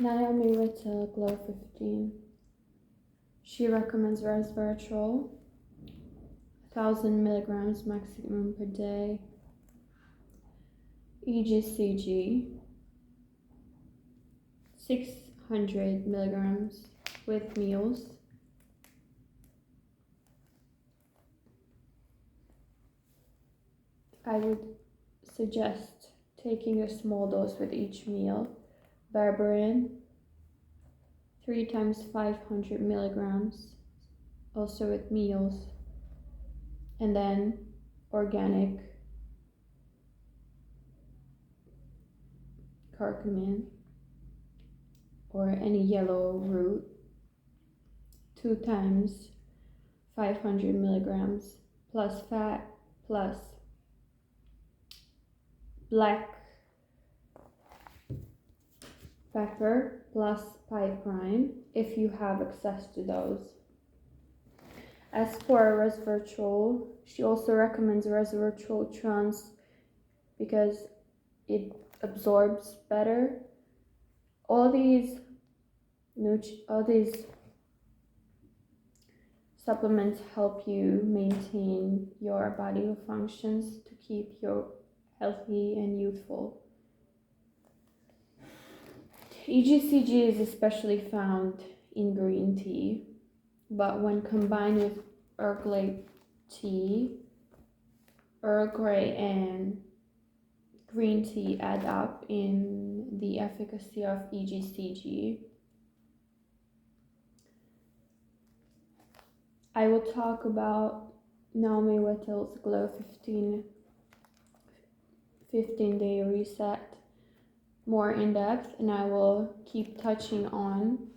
Naomi Whittle, Glow 15. She recommends resveratrol, 1000 milligrams maximum per day. EGCG, 600 milligrams with meals. I would suggest taking a small dose with each meal. Berberine, 3 times 500 milligrams, also with meals. And then organic curcumin or any yellow root, 2 times 500 milligrams, plus fat, plus black pepper, plus piperine, if you have access to those. As for resveratrol, she also recommends resveratrol trans because it absorbs better. All these supplements help you maintain your body functions to keep you healthy and youthful. EGCG is especially found in green tea, but when combined with Earl Grey and green tea add up in the efficacy of EGCG. I will talk about Naomi Whittle's Glow 15-day reset more in depth, and I will keep touching on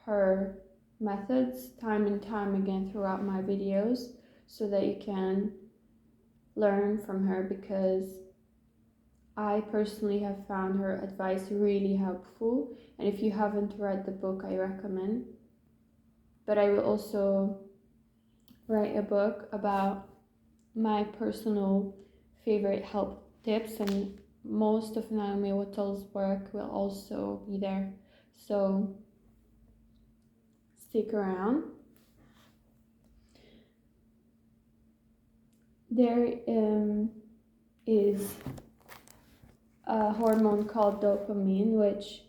her methods time and time again throughout my videos so that you can learn from her, because I personally have found her advice really helpful, and if you haven't read the book, I recommend. But I will also write a book about my personal favorite health tips, and most of Naomi Whittle's work will also be there, so stick around. There is a hormone called dopamine, which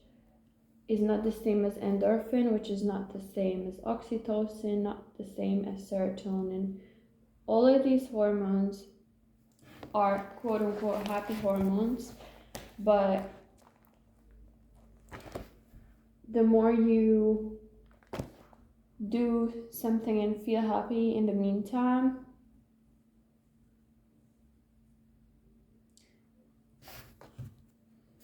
is not the same as endorphin, which is not the same as oxytocin, not the same as serotonin. All of these hormones are quote-unquote happy hormones, but the more you do something and feel happy in the meantime,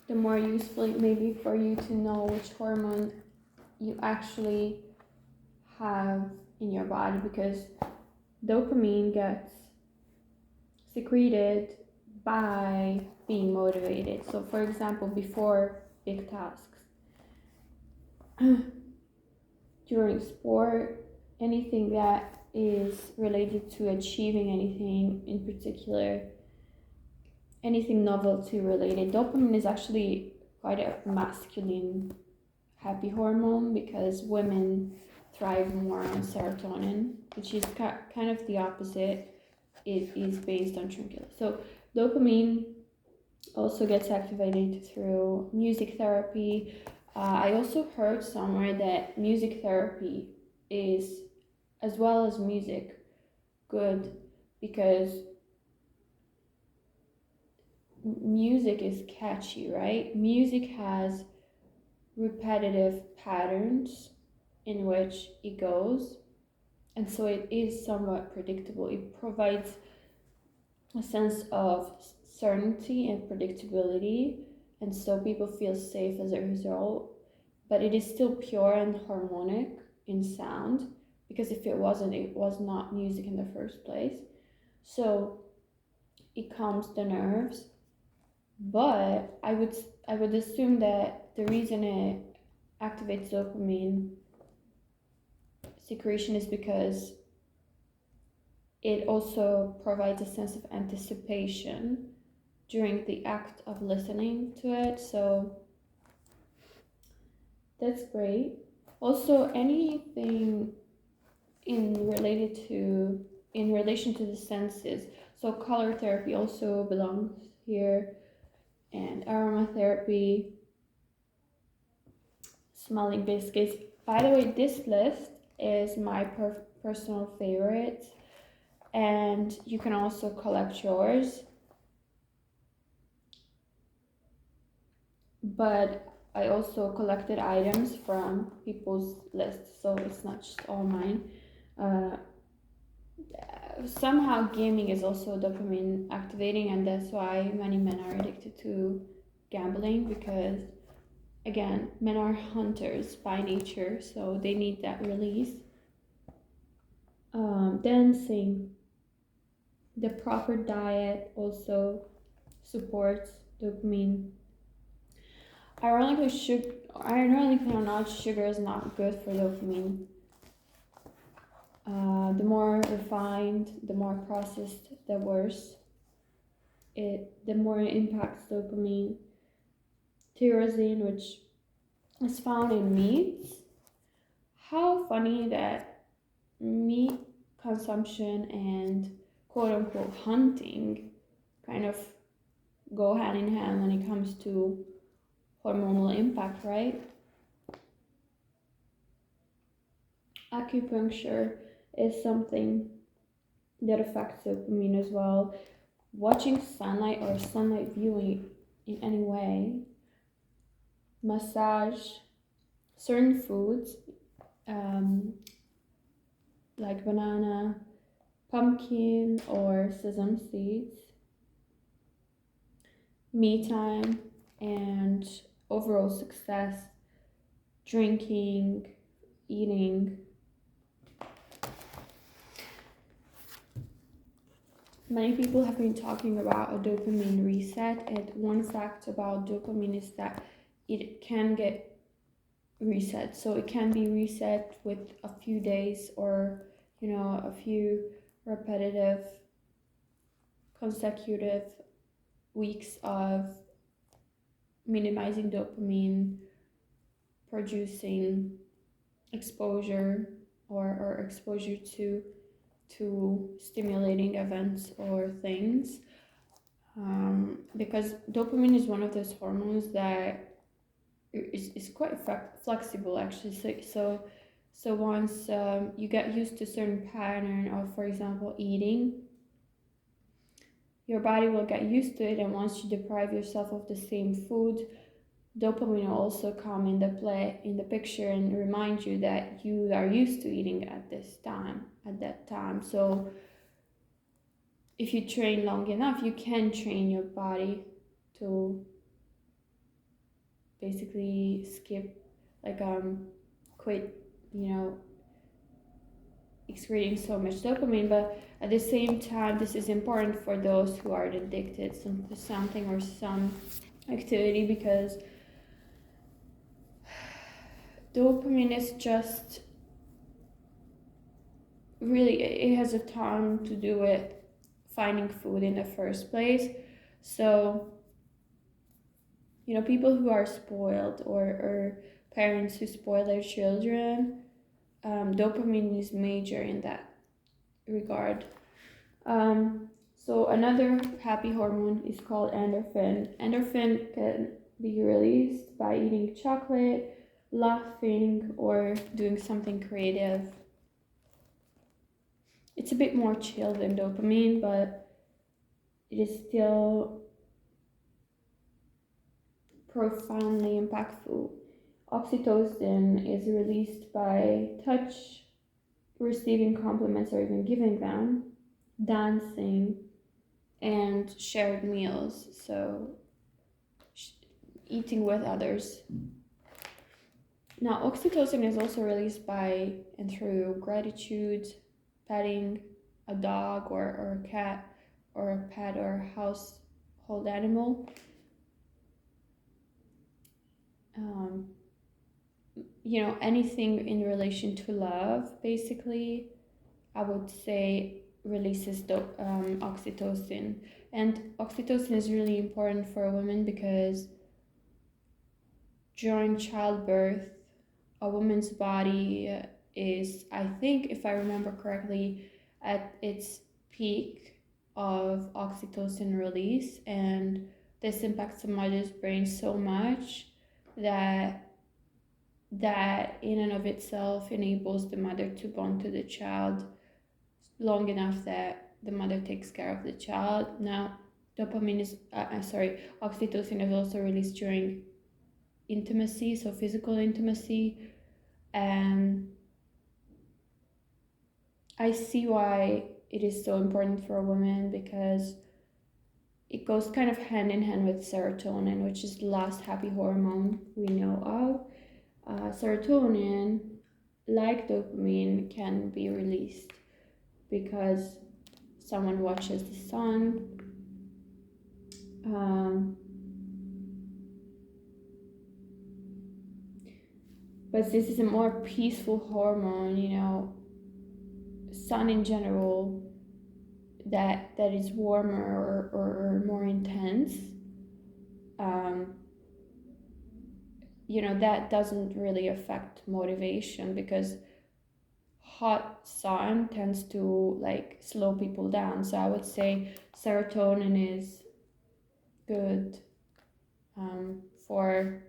the more useful it may be for you to know which hormone you actually have in your body, because dopamine gets secreted by being motivated. So for example, before big tasks, during sport, anything that is related to achieving anything in particular, anything novelty related, dopamine is actually quite a masculine happy hormone, because women thrive more on serotonin, which is kind of the opposite. It is based on tranquility. So dopamine also gets activated through music therapy. I also heard somewhere that music therapy is, as well as music, good, because music is catchy, right? Music has repetitive patterns in which it goes, and so it is somewhat predictable. It provides a sense of certainty and predictability, and so people feel safe as a result. But it is still pure and harmonic in sound, because if it wasn't, it was not music in the first place. So it calms the nerves, but I would assume that the reason it activates dopamine secretion is because it also provides a sense of anticipation during the act of listening to it. So That's great. Also, anything in relation to the senses. So color therapy also belongs here, and aromatherapy, smelling biscuits. By the way, this list is my personal favorite, and you can also collect yours. But I also collected items from people's lists, so it's not just all mine. Uh, Somehow gaming is also dopamine activating, and that's why many men are addicted to gambling, because again, men are hunters by nature, so they need that release. Dancing, the proper diet also supports dopamine. Ironically or not, sugar is not good for dopamine. The more refined, the more processed, the worse. The more it impacts dopamine. Tyrosine, which is found in meats. How funny that meat consumption and quote unquote hunting kind of go hand in hand when it comes to hormonal impact, right? Acupuncture is something that affects dopamine as well. Watching sunlight or sunlight viewing in any way, massage, certain foods, um, like banana, pumpkin, or sesame seeds, me time, and overall success, drinking, eating. Many people have been talking about a dopamine reset, and one fact about dopamine is that it can get reset. So it can be reset with a few days, or a few repetitive consecutive weeks of minimizing dopamine producing exposure, or exposure to stimulating events or things, because dopamine is one of those hormones that is quite flexible actually. So once you get used to certain pattern of, for example, eating, your body will get used to it, and once you deprive yourself of the same food, dopamine will also come in the play in the picture and remind you that you are used to eating at that time. So if you train long enough, you can train your body to basically skip, like quit, excreting so much dopamine. But at the same time, this is important for those who are addicted to something or some activity, because dopamine is just really, it has a ton to do with finding food in the first place. So people who are spoiled, or parents who spoil their children, dopamine is major in that regard. So another happy hormone is called endorphin. Endorphin can be released by eating chocolate, laughing, or doing something creative. It's a bit more chill than dopamine, but it is still profoundly impactful. Oxytocin is released by touch, receiving compliments or even giving them, dancing, and shared meals. So, eating with others. Now, oxytocin is also released by and through gratitude, petting a dog or a cat, or a pet or household animal. Um, anything in relation to love, basically, I would say releases oxytocin. And oxytocin is really important for women because during childbirth, a woman's body is, I think, if I remember correctly, at its peak of oxytocin release, and this impacts the mother's brain so much that in and of itself enables the mother to bond to the child long enough that the mother takes care of the child. Now, oxytocin is also released during intimacy, so physical intimacy, and I see why it is so important for a woman, because it goes kind of hand in hand with serotonin, which is the last happy hormone we know of. Serotonin, like dopamine, can be released because someone watches the sun. But this is a more peaceful hormone, sun in general, that is warmer or more intense. That doesn't really affect motivation, because hot sun tends to slow people down. So I would say serotonin is good for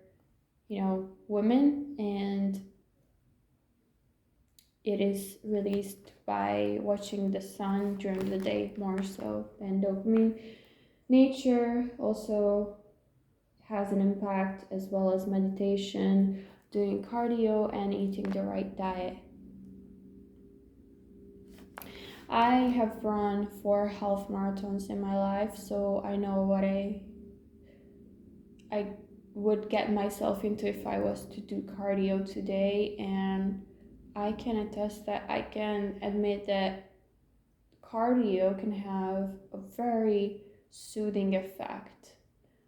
women, and it is released by watching the sun during the day more so than dopamine. Nature also has an impact, as well as meditation, doing cardio, and eating the right diet. I have run 4 half marathons in my life, so I know what I would get myself into if I was to do cardio today, and I can attest that I can admit that cardio can have a very soothing effect,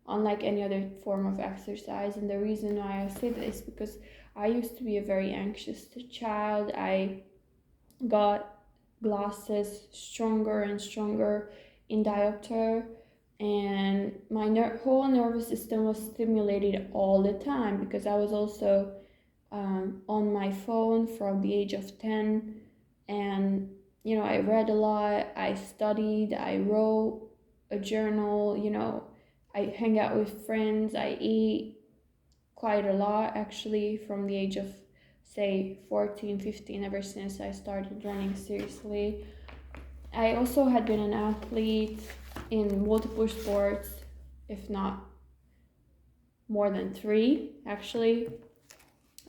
unlike any other form of exercise. And the reason why I say this is because I used to be a very anxious child. I got glasses stronger and stronger in diopter, and my whole nervous system was stimulated all the time, because I was also on my phone from the age of 10, and I read a lot, I studied, I wrote a journal, I hang out with friends, I ate quite a lot actually from the age of say 14, 15, ever since I started running seriously. I also had been an athlete in multiple sports, if not more than 3 actually.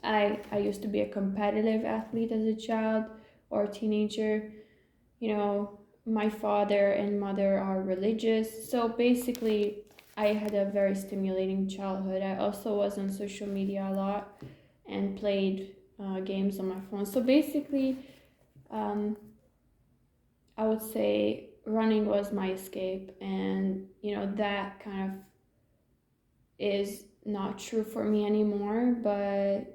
I used to be a competitive athlete as a child or a teenager. My father and mother are religious, so basically I had a very stimulating childhood. I also was on social media a lot and played games on my phone. So basically, I would say running was my escape, and that kind of is not true for me anymore. But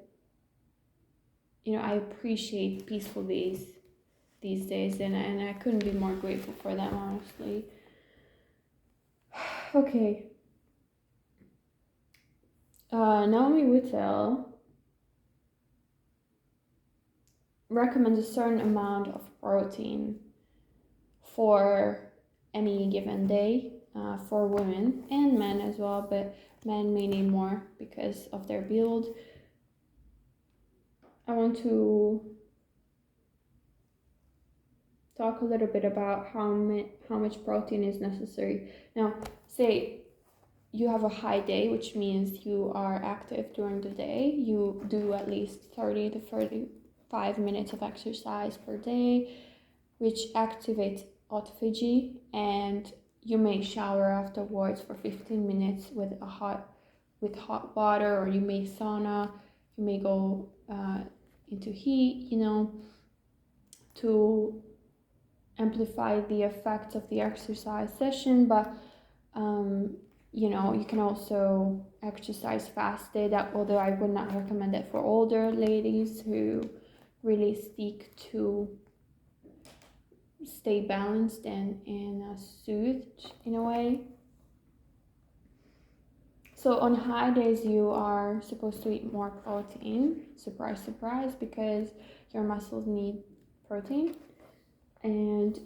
I appreciate peaceful days these days, and I couldn't be more grateful for them, honestly. Okay. Naomi Whittel recommends a certain amount of protein for any given day for women and men as well, but men may need more because of their build. I want to talk a little bit about how much protein is necessary. Now, say you have a high day, which means you are active during the day. You do at least 30 to 35 minutes of exercise per day, which activates autophagy, and you may shower afterwards for 15 minutes with hot water, or you may sauna, you may go into heat, to amplify the effects of the exercise session. But you can also exercise fasted, although I would not recommend it for older ladies who really seek to stay balanced and soothed in a way. So on high days, you are supposed to eat more protein. Surprise, surprise, because your muscles need protein. And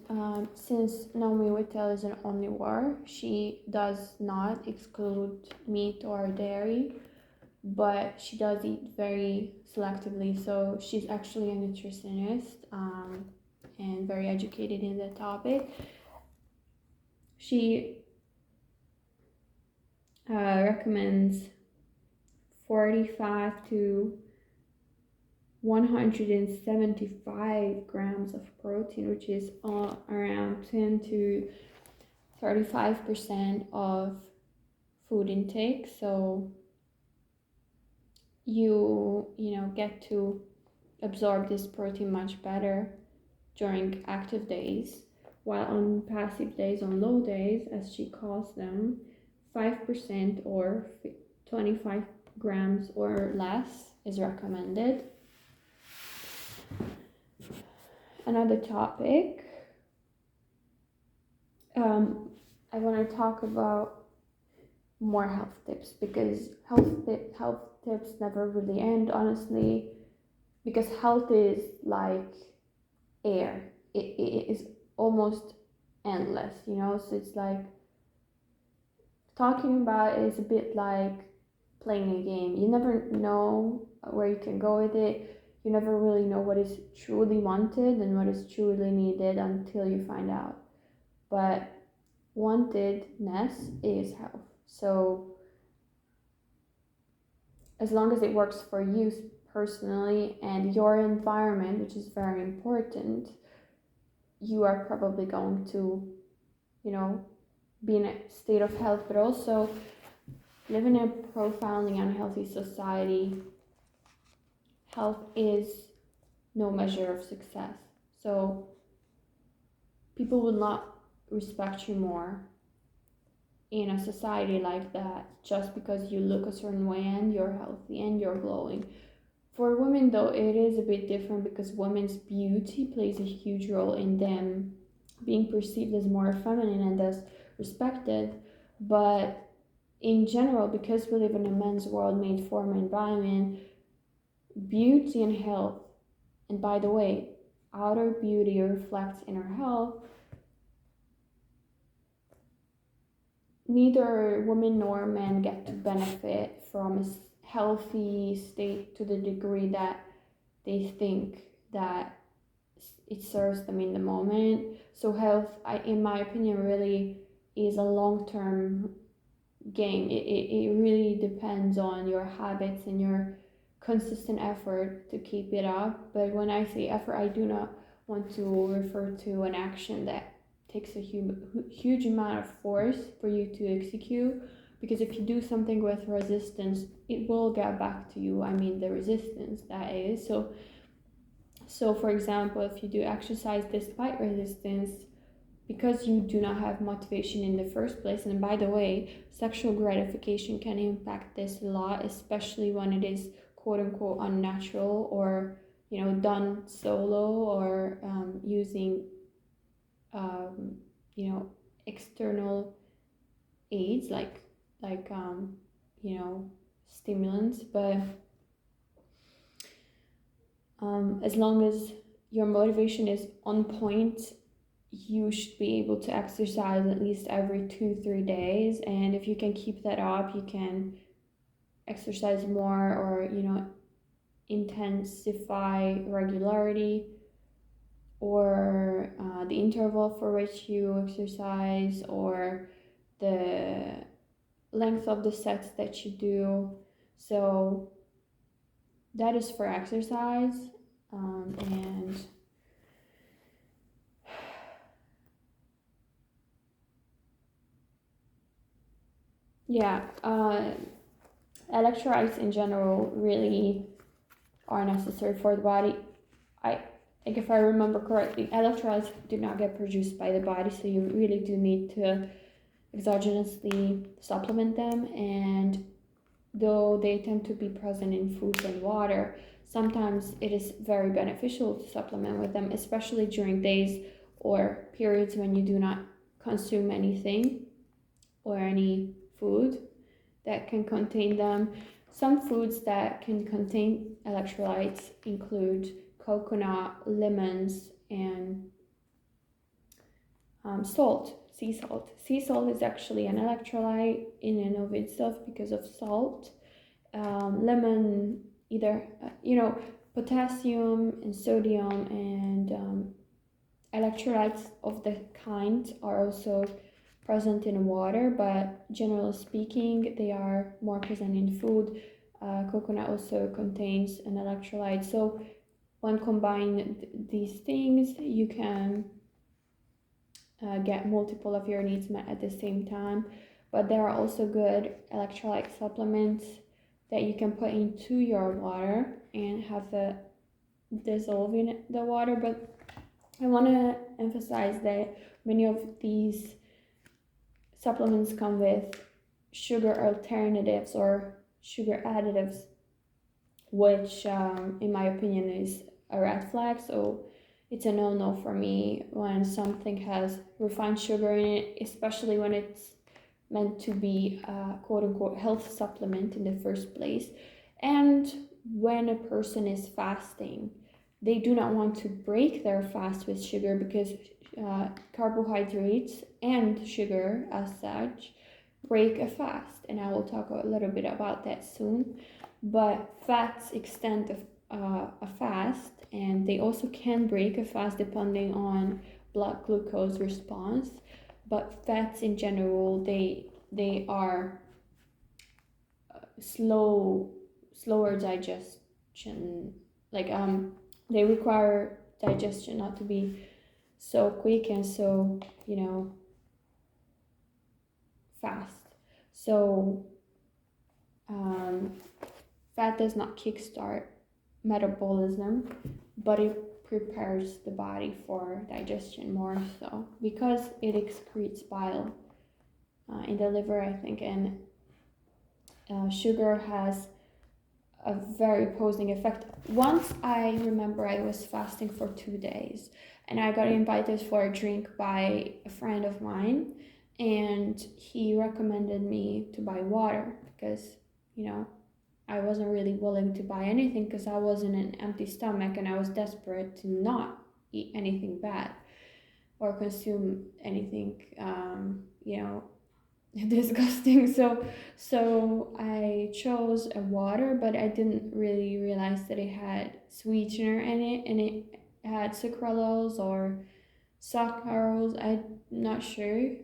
since Naomi Whittel is an omnivore, she does not exclude meat or dairy, but she does eat very selectively. So she's actually a nutritionist and very educated in the topic. She recommends 45 to 175 grams of protein, which is around 10 to 35% of food intake. So you get to absorb this protein much better during active days, while on passive days, on low days as she calls them, 5% or 25 grams or less is recommended. Another topic, I want to talk about more health tips, because health tips never really end, honestly, because health is like air. It is almost endless, so it's like talking about it is a bit like playing a game. You never know where you can go with it. You never really know what is truly wanted and what is truly needed until you find out. But wantedness is health. So as long as it works for you personally and your environment, which is very important, you are probably going to, be in a state of health. But also, live in a profoundly unhealthy society, health is no measure of success. So people will not respect you more in a society like that just because you look a certain way and you're healthy and you're glowing. For women, though, it is a bit different, because women's beauty plays a huge role in them being perceived as more feminine and as respected. But in general, because we live in a men's world made for men by men, beauty and health, and by the way, outer beauty reflects inner health, neither women nor men get to benefit from a healthy state to the degree that they think that it serves them in the moment. So health, in my opinion, really is a long-term game. It really depends on your habits and your consistent effort to keep it up. But when I say effort, I do not want to refer to an action that takes a huge amount of force for you to execute, because if you do something with resistance, it will get back to you. I mean, the resistance, that is. So for example, if you do exercise despite resistance, because you do not have motivation in the first place, and by the way, sexual gratification can impact this a lot, especially when it is quote unquote unnatural, or done solo, or using external aids like stimulants. But as long as your motivation is on point, you should be able to exercise at least every 2-3 days, and if you can keep that up, you can exercise more, or intensify regularity, or the interval for which you exercise, or the length of the sets that you do. So that is for exercise. And yeah, electrolytes in general really are necessary for the body. I think, if I remember correctly, electrolytes do not get produced by the body, so you really do need to exogenously supplement them. And though they tend to be present in foods and water, sometimes it is very beneficial to supplement with them, especially during days or periods when you do not consume anything or any food. that can contain them. Some foods that can contain electrolytes include coconut, lemons, and salt, sea salt. Sea salt is actually an electrolyte in and of itself because of salt. Lemon, either, potassium and sodium and electrolytes of the kind are also present in water, but generally speaking, they are more present in food. Coconut also contains an electrolyte. So when combine these things, you can get multiple of your needs met at the same time. But there are also good electrolyte supplements that you can put into your water and have it dissolve in the water. But I want to emphasize that many of these supplements come with sugar alternatives or sugar additives, which in my opinion is a red flag. So it's a no-no for me when something has refined sugar in it, especially when it's meant to be a quote-unquote health supplement in the first place. And when a person is fasting, they do not want to break their fast with sugar because carbohydrates and sugar as such break a fast, and I will talk a little bit about that soon. But fats extend a fast, and they also can break a fast depending on blood glucose response. But fats in general, they are slower digestion. Like they require digestion not to be so quick and so fast. So fat does not kickstart metabolism, but it prepares the body for digestion more so because it excretes bile in the liver, I think. And sugar has a very opposing effect. Once I remember I was fasting for 2 days and I got invited for a drink by a friend of mine, and he recommended me to buy water because I wasn't really willing to buy anything because I was in an empty stomach and I was desperate to not eat anything bad or consume anything disgusting. So I chose a water, but I didn't really realize that it had sweetener in it, and it had sucralose or saccharose. I'm not sure.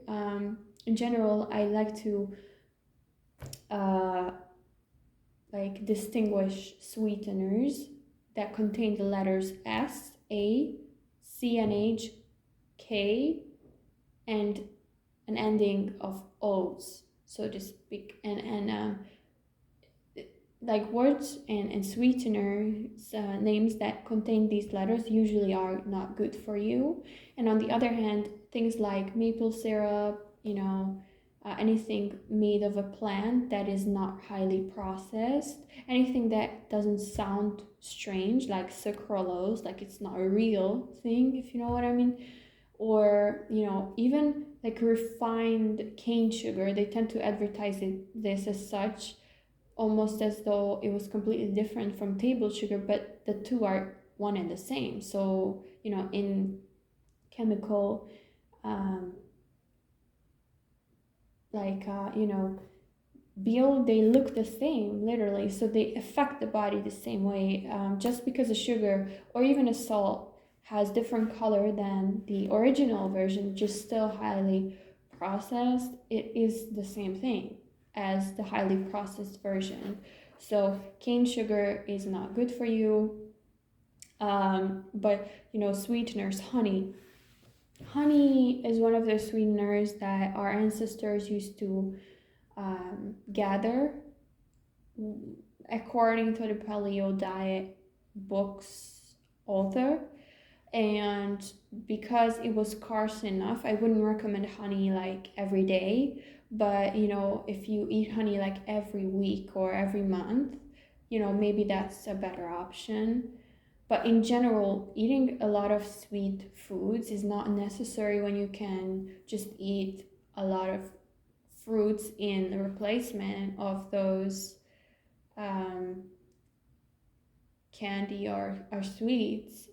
In general, I like to distinguish sweeteners that contain the letters S, A, C, N, H, K, and an ending of O's, so to speak. And like words and sweeteners names that contain these letters usually are not good for you. And on the other hand, things like maple syrup, anything made of a plant that is not highly processed, anything that doesn't sound strange, like sucralose, like it's not a real thing, if you know what I mean. Or even like refined cane sugar, they tend to advertise this as such, almost as though it was completely different from table sugar, but the two are one and the same. So in chemical bill, they look the same literally, so they affect the body the same way. Just because a sugar or even a salt has different color than the original version, just still highly processed, it is the same thing as the highly processed version. So cane sugar is not good for you. But sweeteners, honey is one of the sweeteners that our ancestors used to gather according to the paleo diet books author. And because it was scarce enough, I wouldn't recommend honey like every day, but if you eat honey like every week or every month, maybe that's a better option. But in general, eating a lot of sweet foods is not necessary when you can just eat a lot of fruits in replacement of those um, candy or sweets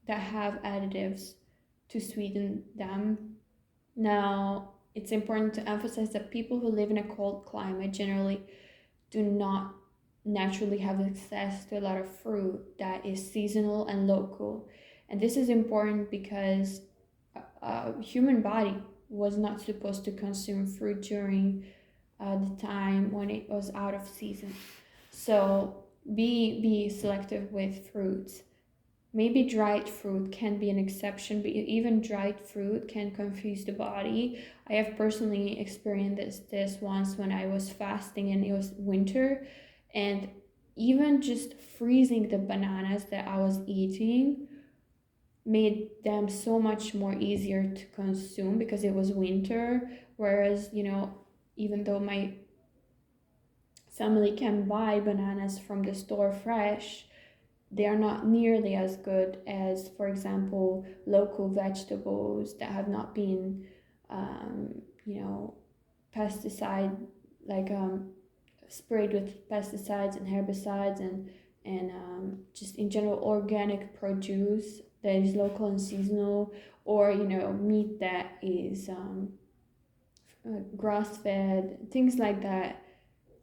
that have additives to sweeten them. Now, it's important to emphasize that people who live in a cold climate generally do not naturally have access to a lot of fruit that is seasonal and local. And this is important because human body was not supposed to consume fruit during the time when it was out of season. So be selective with fruits. Maybe dried fruit can be an exception, but even dried fruit can confuse the body. I have personally experienced this once when I was fasting and it was winter, and even just freezing the bananas that I was eating made them so much more easier to consume because it was winter. Whereas, even though my family can buy bananas from the store fresh, they are not nearly as good as, for example, local vegetables that have not been, you know, pesticide, like sprayed with pesticides and herbicides, and just in general organic produce that is local and seasonal, or meat that is grass fed, things like that.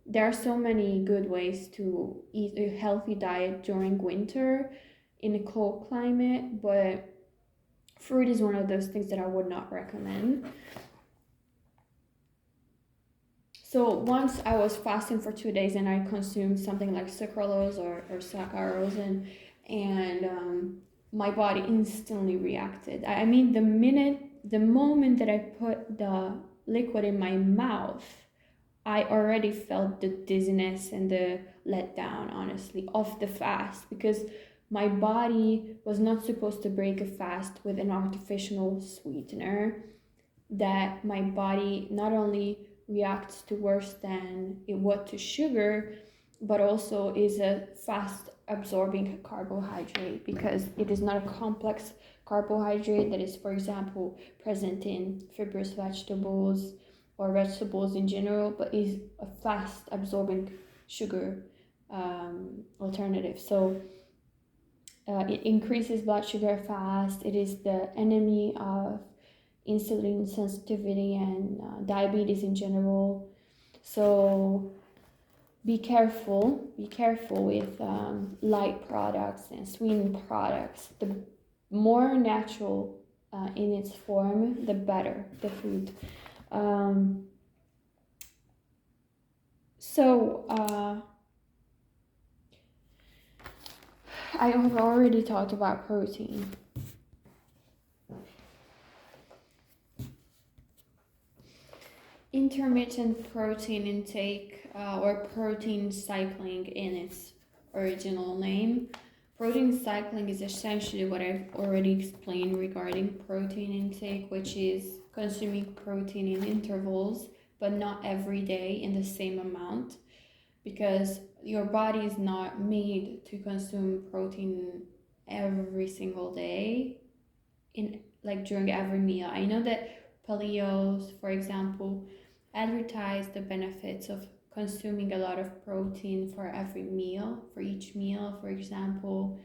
There are so many good ways to eat a healthy diet during winter in a cold climate, but fruit is one of those things that I would not recommend. So once I was fasting for 2 days and I consumed something like sucralose or saccharose, and my body instantly reacted. I mean, the moment that I put the liquid in my mouth, I already felt the dizziness and the letdown, honestly, of the fast, because my body was not supposed to break a fast with an artificial sweetener that my body not only reacts to worse than it would to sugar, but also is a fast absorbing carbohydrate because it is not a complex carbohydrate that is, for example, present in fibrous vegetables or vegetables in general, but is a fast absorbing sugar alternative. So it increases blood sugar fast. It is the enemy of insulin sensitivity and diabetes in general. So be careful with light products and sweetened products. The more natural in its form, the better the food. Um, so I have already talked about protein. Intermittent protein intake, or protein cycling in its original name. Protein cycling is essentially what I've already explained regarding protein intake, which is consuming protein in intervals, but not every day in the same amount, because your body is not made to consume protein every single day in like during every meal. I know that paleos, for example, advertise the benefits of consuming a lot of protein for every meal, for each meal. For example,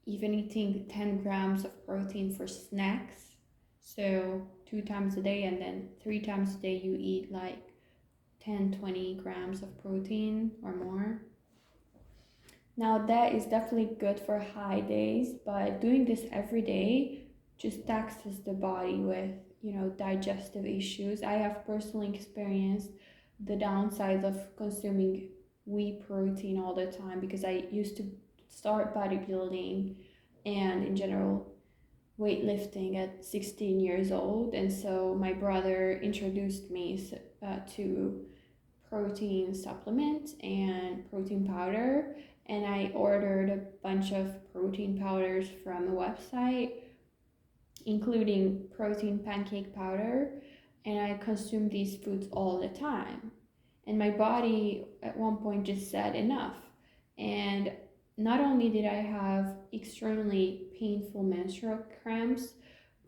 even eating 10 grams of protein for snacks, so 2 times a day, and then 3 times a day you eat like 10-20 grams of protein or more. Now that is definitely good for high days, but doing this every day just taxes the body with, digestive issues. I have personally experienced the downsides of consuming whey protein all the time because I used to start bodybuilding and in general weightlifting at 16 years old, and so my brother introduced me to protein supplement and protein powder, and I ordered a bunch of protein powders from a website, including protein pancake powder, and I consumed these foods all the time. And my body at one point just said enough. And not only did I have extremely painful menstrual cramps,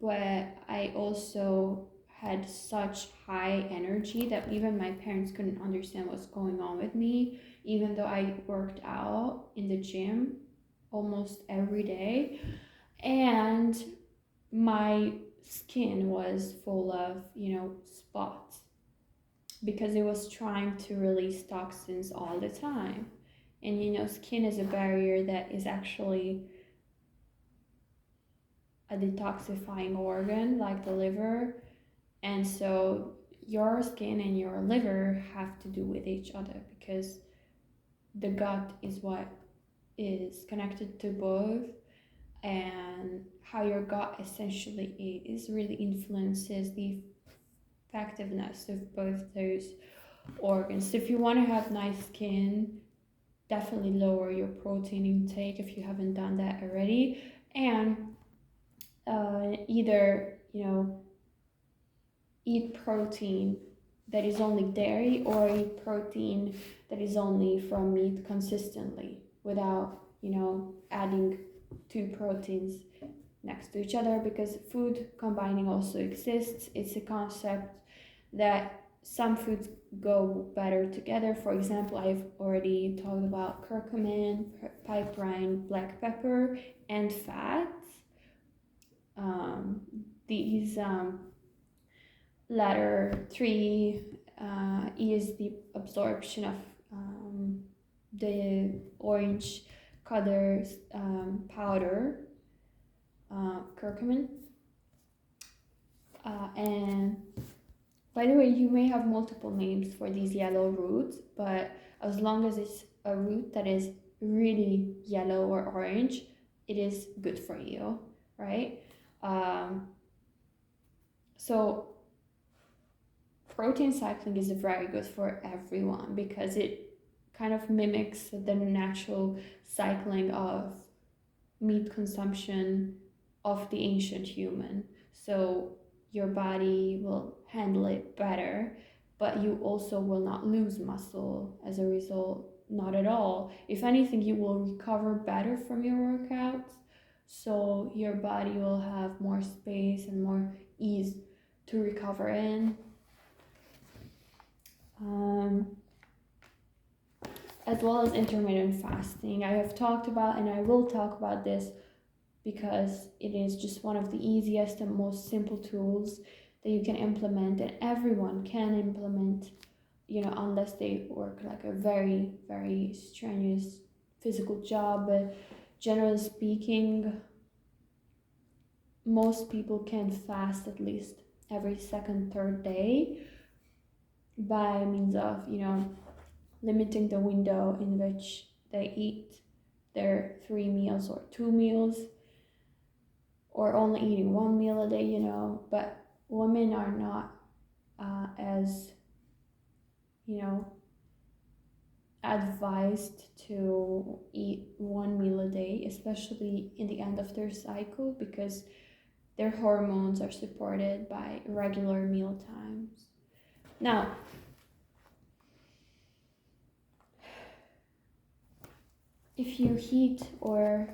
but I also had such high energy that even my parents couldn't understand what's going on with me, even though I worked out in the gym almost every day. And my skin was full of, spots because it was trying to release toxins all the time. And skin is a barrier that is actually a detoxifying organ like the liver. And so your skin and your liver have to do with each other because the gut is what is connected to both, and how your gut essentially is really influences the effectiveness of both those organs. So if you want to have nice skin, definitely lower your protein intake if you haven't done that already, and either eat protein that is only dairy or eat protein that is only from meat consistently without adding two proteins next to each other, because food combining also exists. It's a concept that some foods go better together. For example, I've already talked about curcumin, piperine, black pepper, and fats. These latter three is the absorption of the orange color powder, curcumin. And by the way, you may have multiple names for these yellow roots, but as long as it's a root that is really yellow or orange, it is good for you, right? So protein cycling is very good for everyone because it kind of mimics the natural cycling of meat consumption of the ancient human. So your body will handle it better, but you also will not lose muscle as a result. Not at all. If anything, you will recover better from your workouts. So your body will have more space and more ease to recover in. As well as intermittent fasting. I have talked about, and I will talk about this because it is just one of the easiest and most simple tools that you can implement, and everyone can implement, unless they work like a very, very strenuous physical job. But generally speaking, most people can fast at least every second, third day by means of, limiting the window in which they eat their 3 meals or 2 meals, or only eating 1 meal a day, but women are not as, advised to eat 1 meal a day, especially in the end of their cycle, because their hormones are supported by regular meal times. Now, if you heat or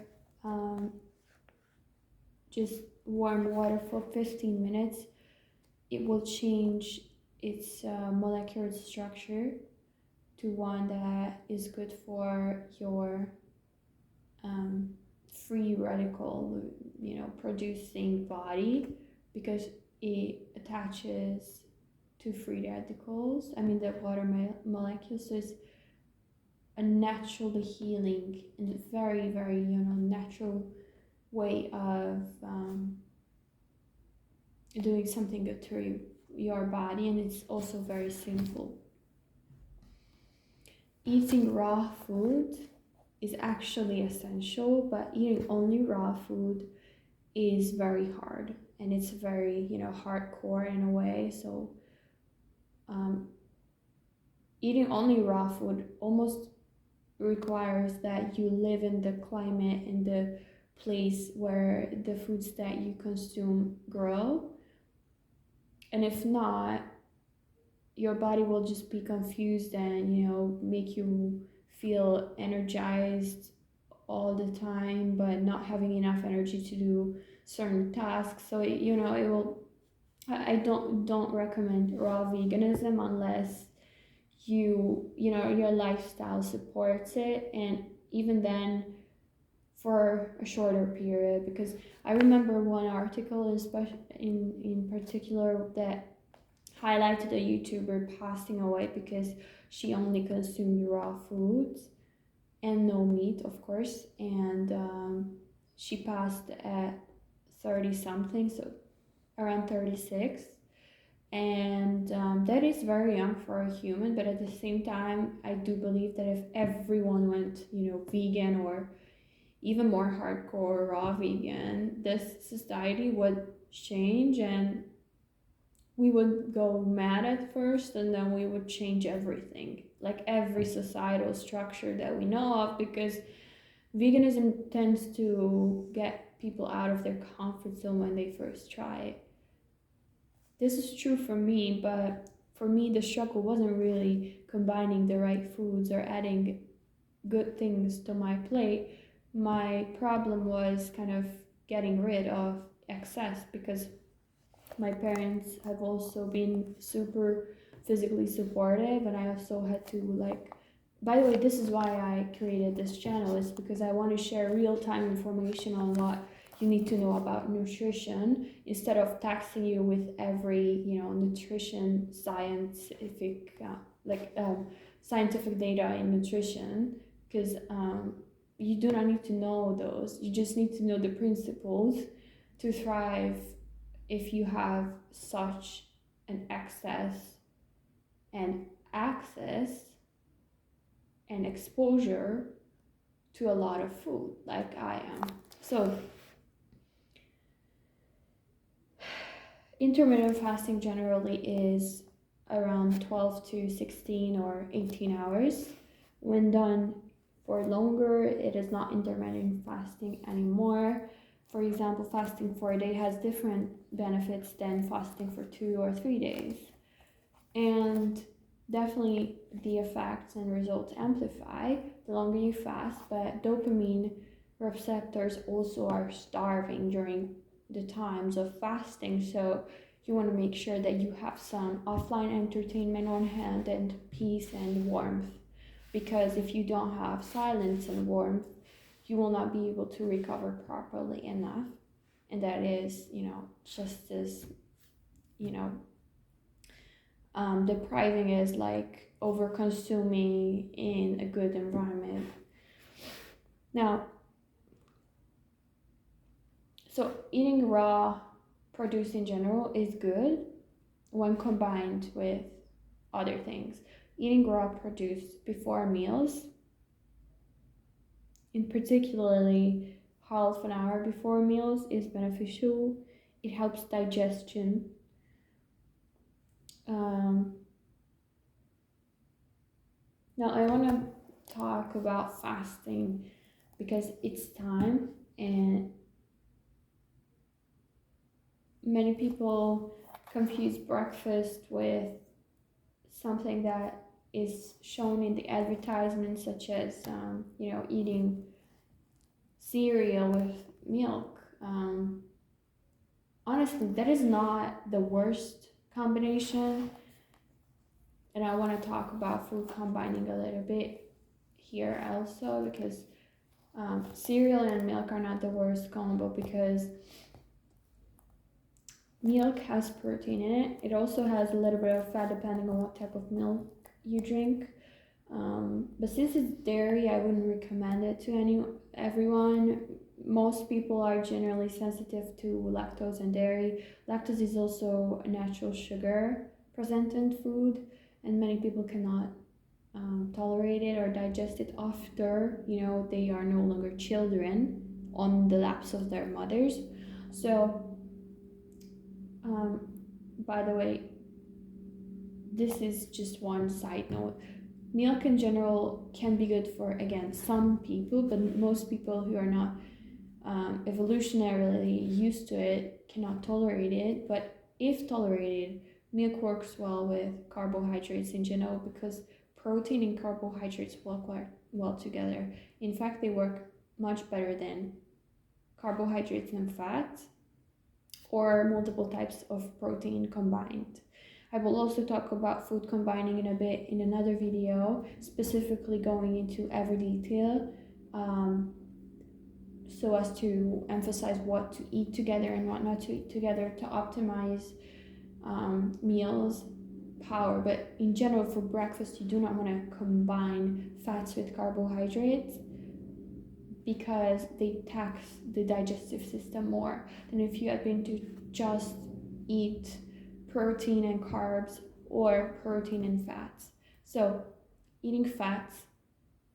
just warm water for 15 minutes, it will change its molecular structure to one that is good for your free radical, producing body, because it attaches to free radicals. The water molecules. So it's a naturally healing and very, very, natural way of doing something good to your body, and it's also very simple. Eating raw food is actually essential, but eating only raw food is very hard, and it's very, hardcore in a way. So eating only raw food almost requires that you live in the climate, in the place where the foods that you consume grow. And if not, your body will just be confused and make you feel energized all the time but not having enough energy to do certain tasks. So it will I don't recommend raw veganism unless you know your lifestyle supports it, and even then for a shorter period. Because I remember one article in particular that highlighted a YouTuber passing away because she only consumed raw foods and no meat, of course, and she passed at 30 something, so around 36. And that is very young for a human, but at the same time I do believe that if everyone went, you know, vegan or even more hardcore raw vegan, this society would change, and we would go mad at first, and then we would change everything, like every societal structure that we know of, because veganism tends to get people out of their comfort zone when they first try it. This is true for me, but for me, the struggle wasn't really combining the right foods or adding good things to my plate. My problem was kind of getting rid of excess, because my parents have also been super physically supportive, and I also had to like, by the way, this is why I created this channel, is because I want to share real-time information on what you need to know about nutrition, instead of taxing you with every, you know, nutrition scientific scientific data in nutrition, because you do not need to know those. You just need to know the principles to thrive if you have such an excess and access and exposure to a lot of food like I am. So intermittent fasting generally is around 12 to 16 or 18 hours. When done for longer, it is not intermittent fasting anymore. For example, fasting for a day has different benefits than fasting for 2 or 3 days. And definitely the effects and results amplify the longer you fast, but dopamine receptors also are starving during the times of fasting. So you want to make sure that you have some offline entertainment on hand and peace and warmth. Because if you don't have silence and warmth, you will not be able to recover properly enough. And that is, you know, just as, you know, depriving is like over consuming in a good environment. Now, so eating raw produce in general is good when combined with other things. Eating raw produce before meals, in particularly half an hour before meals, is beneficial. It helps digestion. Um, Now I want to talk about fasting because it's time, and many people confuse breakfast with something that is shown in the advertisements, such as you know, eating cereal with milk. Honestly, that is not the worst combination, and I want to talk about food combining a little bit here also, because cereal and milk are not the worst combo, because milk has protein in it. It also has a little bit of fat depending on what type of milk you drink. But since it's dairy, I wouldn't recommend it to everyone. Most people are generally sensitive to lactose and dairy. Lactose is also a natural sugar present in food, and many people cannot tolerate it or digest it after, you know, they are no longer children on the laps of their mothers. So by the way, this is just one side note. Milk in general can be good for, again, some people, but most people who are not evolutionarily used to it cannot tolerate it. But if tolerated, milk works well with carbohydrates in general, because protein and carbohydrates work well together. In fact, they work much better than carbohydrates and fats. or multiple types of protein combined. I will also talk about food combining in a bit in another video, specifically going into every detail, so as to emphasize what to eat together and what not to eat together to optimize meals power. But in general, for breakfast, you do not want to combine fats with carbohydrates because they tax the digestive system more than if you had been to just eat protein and carbs or protein and fats. So eating fats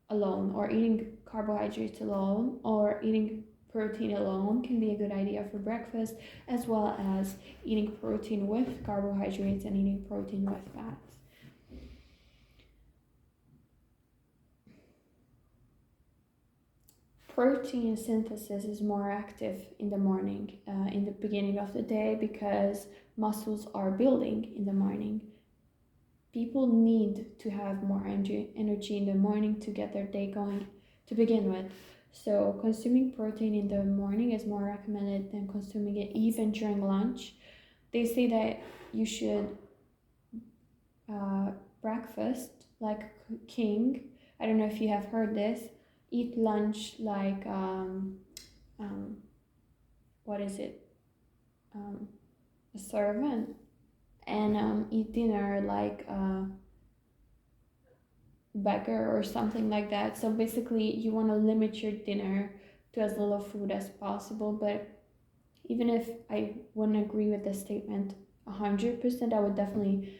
alone or eating carbohydrates alone or eating protein alone can be a good idea for breakfast, as well as eating protein with carbohydrates and eating protein with fats. Protein synthesis is more active in the morning, in the beginning of the day, because muscles are building in the morning. People need to have more energy in the morning to get their day going to begin with. So consuming protein in the morning is more recommended than consuming it even during lunch. They say that you should breakfast like king. I don't know if you have heard this. Eat lunch like what is it? A servant, and eat dinner like a beggar or something like that. So basically, you want to limit your dinner to as little food as possible. But even if I wouldn't agree with the statement 100%, I would definitely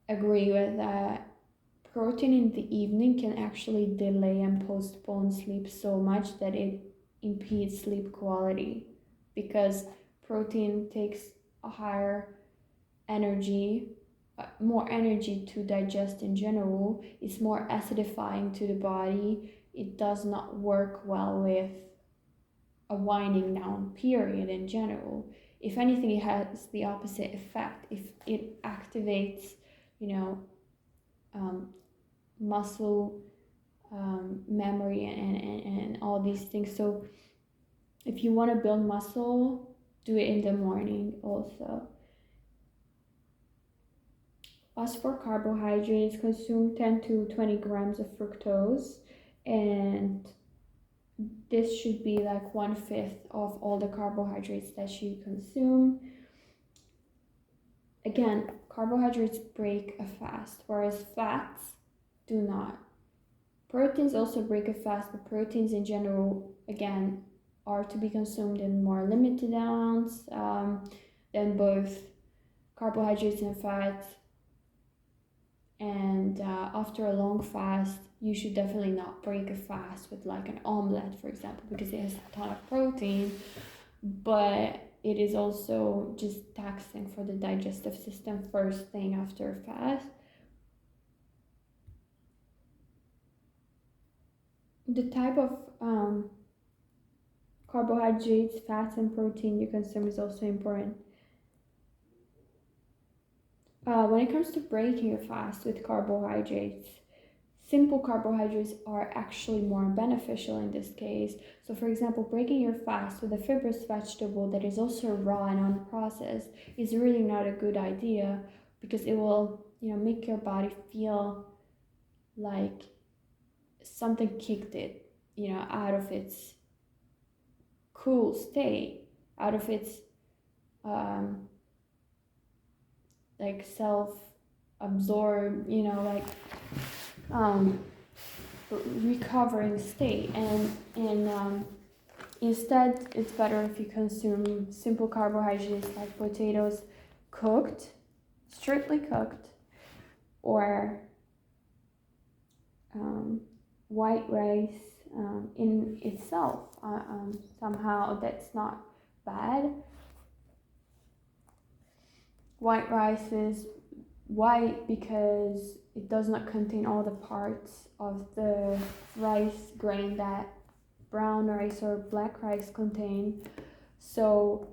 agree with that. Protein in the evening can actually delay and postpone sleep so much that it impedes sleep quality, because protein takes a higher energy, more energy to digest in general. It's more acidifying to the body. It does not work well with a winding down period in general. If anything, it has the opposite effect. If it activates, muscle memory and all these things. So if you want to build muscle, do it in the morning also. As for carbohydrates, consume 10 to 20 grams of fructose, and this should be like 1/5 of all the carbohydrates that you consume. Again, carbohydrates break a fast, whereas fats do not. Proteins also break a fast, but proteins in general, again, are to be consumed in more limited amounts than both carbohydrates and fats. And after a long fast, you should definitely not break a fast with like an omelette, for example, because it has a ton of protein, but it is also just taxing for the digestive system first thing after a fast. The type of carbohydrates, fats, and protein you consume is also important. When it comes to breaking a fast with carbohydrates, simple carbohydrates are actually more beneficial in this case. So for example, breaking your fast with a fibrous vegetable that is also raw and unprocessed is really not a good idea, because it will, make your body feel like something kicked it, out of its cool state, out of its like self-absorbed, recovering state, and instead it's better if you consume simple carbohydrates like potatoes cooked, strictly cooked, or white rice in itself. Somehow that's not bad. White rice is white because it does not contain all the parts of the rice grain that brown rice or black rice contain. So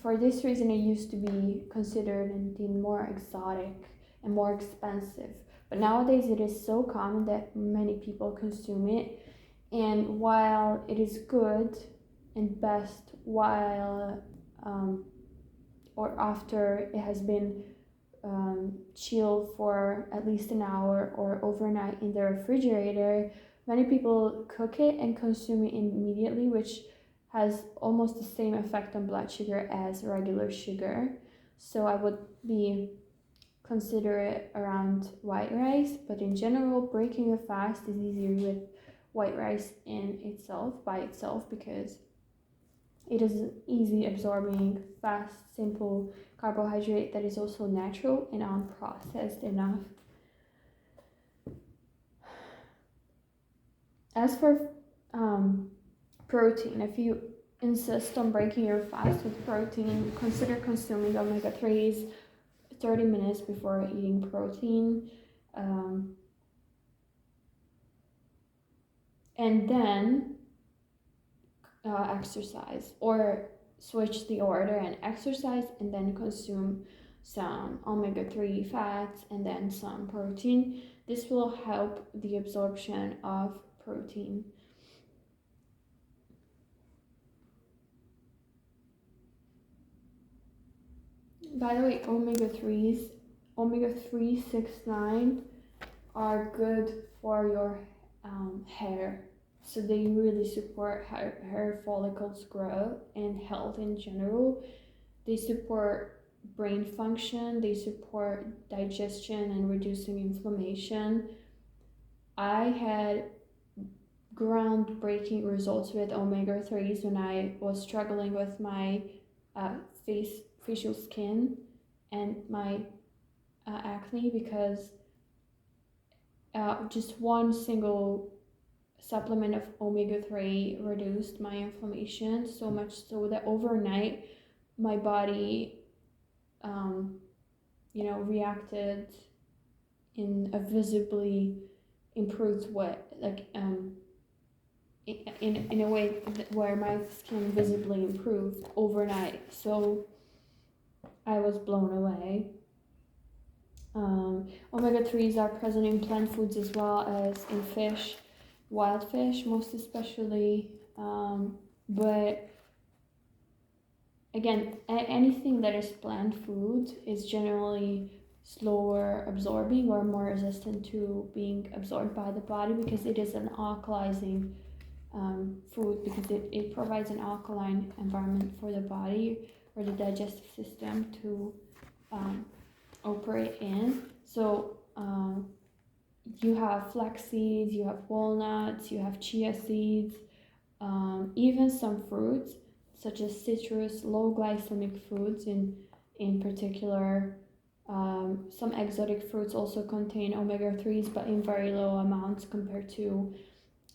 for this reason, it used to be considered and deemed more exotic and more expensive. But nowadays it is so common that many people consume it. And while it is good and best while or after it has been chilled for at least an hour or overnight in the refrigerator, many people cook it and consume it immediately, which has almost the same effect on blood sugar as regular sugar. So I would be considerate around white rice, but in general, breaking a fast is easier with white rice in itself, by itself, because it is an easy absorbing, fast, simple carbohydrate that is also natural and unprocessed enough. As for protein, if you insist on breaking your fast with protein, consider consuming omega-3s 30 minutes before eating protein. And then exercise, or switch the order and exercise and then consume some omega-3 fats and then some protein. This will help the absorption of protein. By the way, omega-3s, omega-3, 6, 9 are good for your hair. So they really support hair follicles growth and health in general. They support brain function, they support digestion and reducing inflammation. I had groundbreaking results with omega-3s when I was struggling with my facial skin and my acne, because just one single supplement of omega-3 reduced my inflammation so much so that overnight my body reacted in a visibly improved way, like in a way where my skin visibly improved overnight. So I was blown away. Omega-3s are present in plant foods as well as in fish, wild fish most especially, but again, anything that is plant food is generally slower absorbing or more resistant to being absorbed by the body, because it is an alkalizing food, because it provides an alkaline environment for the body or the digestive system to operate in. So you have flax seeds, you have walnuts, you have chia seeds, even some fruits such as citrus, low glycemic foods in particular. Some exotic fruits also contain omega-3s, but in very low amounts compared to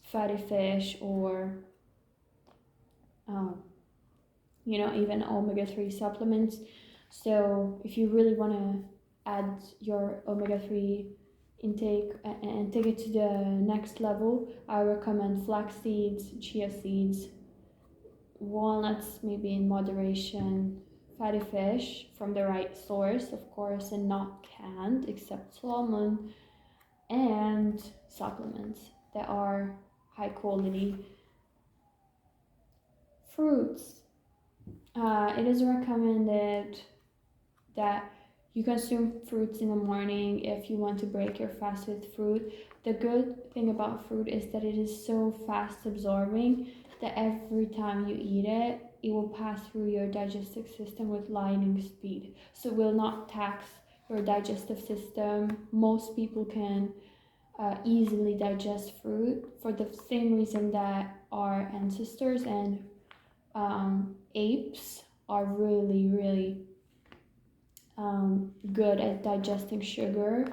fatty fish or even omega-3 supplements. So if you really want to add your omega-3 intake and take it to the next level, I recommend flax seeds, chia seeds, walnuts maybe in moderation, fatty fish from the right source, of course, and not canned, except salmon, and supplements that are high quality. Fruits. It is recommended that you consume fruits in the morning if you want to break your fast with fruit. The good thing about fruit is that it is so fast absorbing that every time you eat it, it will pass through your digestive system with lightning speed. So it will not tax your digestive system. Most people can easily digest fruit for the same reason that our ancestors and apes are really good at digesting sugar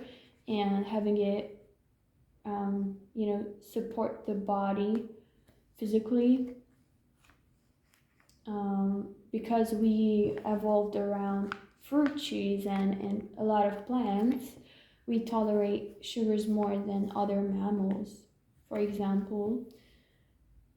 and having it support the body physically, because we evolved around fruit trees and a lot of plants. We tolerate sugars more than other mammals, for example.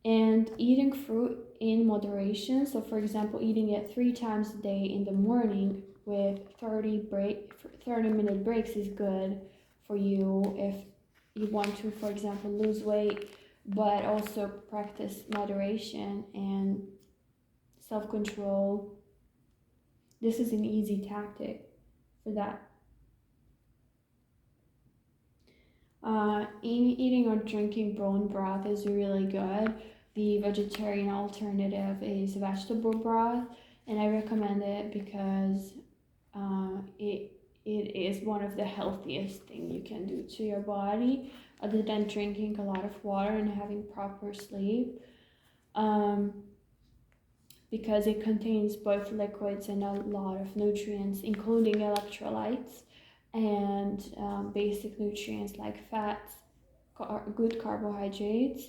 And eating fruit in moderation, so for example eating it 3 times a day in the morning with 30-minute breaks is good for you if you want to, for example, lose weight, but also practice moderation and self-control This is an easy tactic for that. Eating or drinking bone broth is really good. The vegetarian alternative is vegetable broth, and I recommend it because it is one of the healthiest thing you can do to your body, other than drinking a lot of water and having proper sleep. Um, because it contains both liquids and a lot of nutrients, including electrolytes and basic nutrients like fats, good carbohydrates,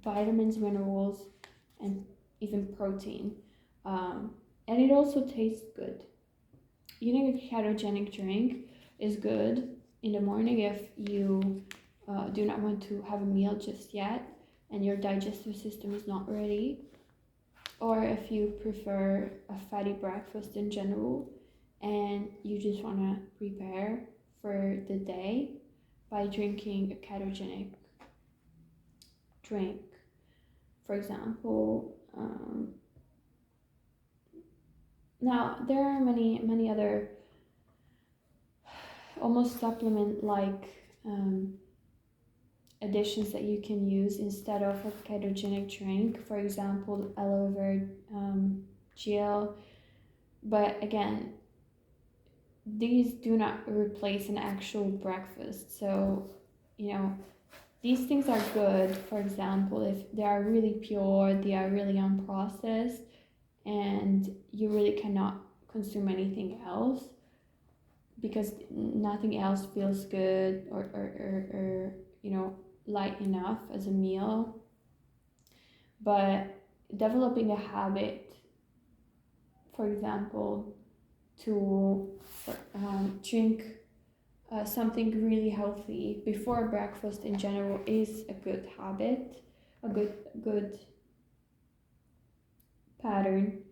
vitamins, minerals, and even protein. And it also tastes good. Eating a ketogenic drink is good in the morning if you do not want to have a meal just yet and your digestive system is not ready, or if you prefer a fatty breakfast in general and you just want to prepare for the day by drinking a ketogenic drink. For example, now there are many other almost supplement like additions that you can use instead of a ketogenic drink. For example, aloe vera gel. But again, these do not replace an actual breakfast. So, these things are good, for example, if they are really pure, they are really unprocessed, and you really cannot consume anything else because nothing else feels good or light enough as a meal. But developing a habit, for example, to drink something really healthy before breakfast in general is a good habit, a good pattern.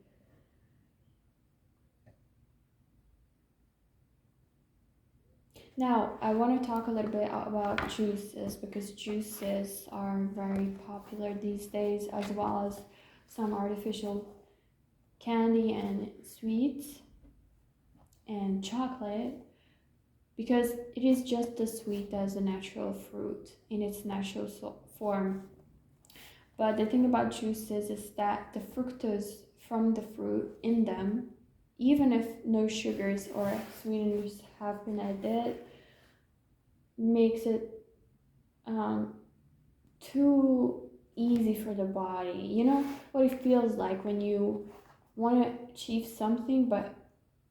Now, I want to talk a little bit about juices because juices are very popular these days, as well as some artificial candy and sweets and chocolate, because it is just as sweet as a natural fruit in its natural form. But the thing about juices is that the fructose from the fruit in them, even if no sugars or sweeteners have been added, makes it too easy for the body. You know what it feels like when you want to achieve something, but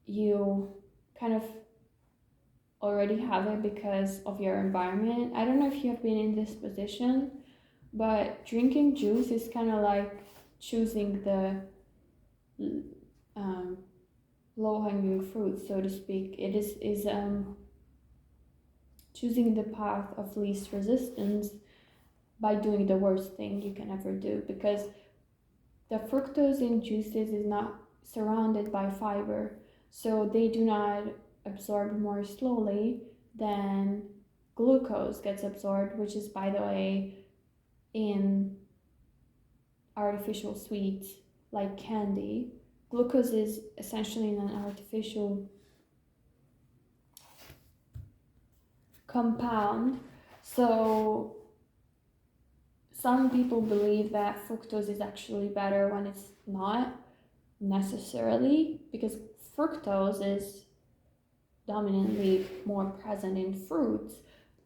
you kind of already have it because of your environment. I don't know if you have been in this position, but drinking juice is kind of like choosing the low-hanging fruit, so to speak. It is choosing the path of least resistance by doing the worst thing you can ever do, because the fructose in juices is not surrounded by fiber, so they do not absorb more slowly than glucose gets absorbed, which is, by the way, in artificial sweets like candy. Glucose is essentially an artificial compound. So some people believe that fructose is actually better when it's not necessarily, because fructose is dominantly more present in fruits,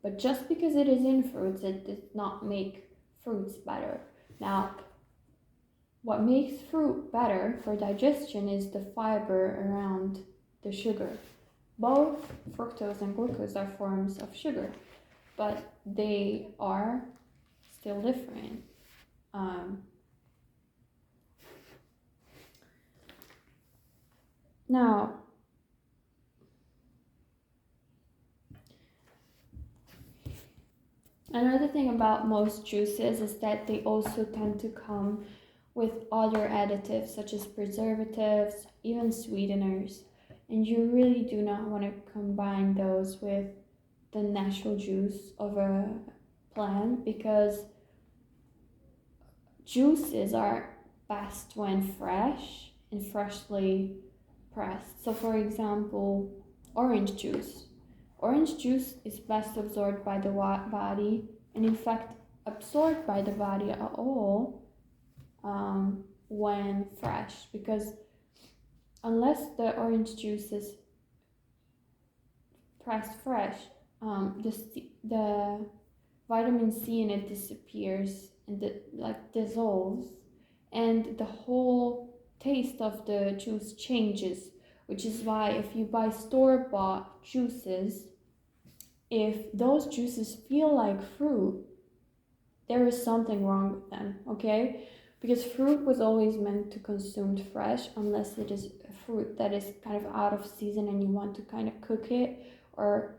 but just because it is in fruits, it does not make fruits better. Now, what makes fruit better for digestion is the fiber around the sugar. Both fructose and glucose are forms of sugar, but they are still different. Now, another thing about most juices is that they also tend to come with other additives such as preservatives, even sweeteners, and you really do not want to combine those with the natural juice of a plant, because juices are best when fresh and freshly pressed. So for example, orange juice. Orange juice is best absorbed by the body, and in fact absorbed by the body at all when fresh, because unless the orange juice is pressed fresh, the vitamin C in it disappears and dissolves, and the whole taste of the juice changes. Which is why if you buy store-bought juices, if those juices feel like fruit, there is something wrong with them, okay? Because fruit was always meant to consumed fresh, unless it is a fruit that is kind of out of season and you want to kind of cook it or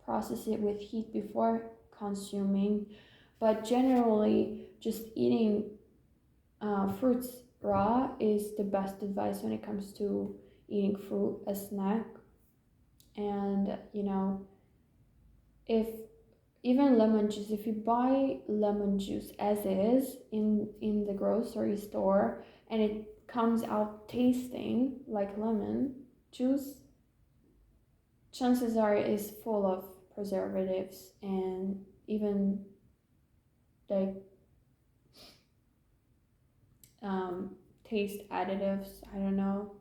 process it with heat before consuming. But generally, just eating fruits raw is the best advice when it comes to eating fruit as snack. And if even lemon juice, if you buy lemon juice as is in the grocery store and it comes out tasting like lemon juice, chances are it's full of preservatives and even like taste additives. I don't know,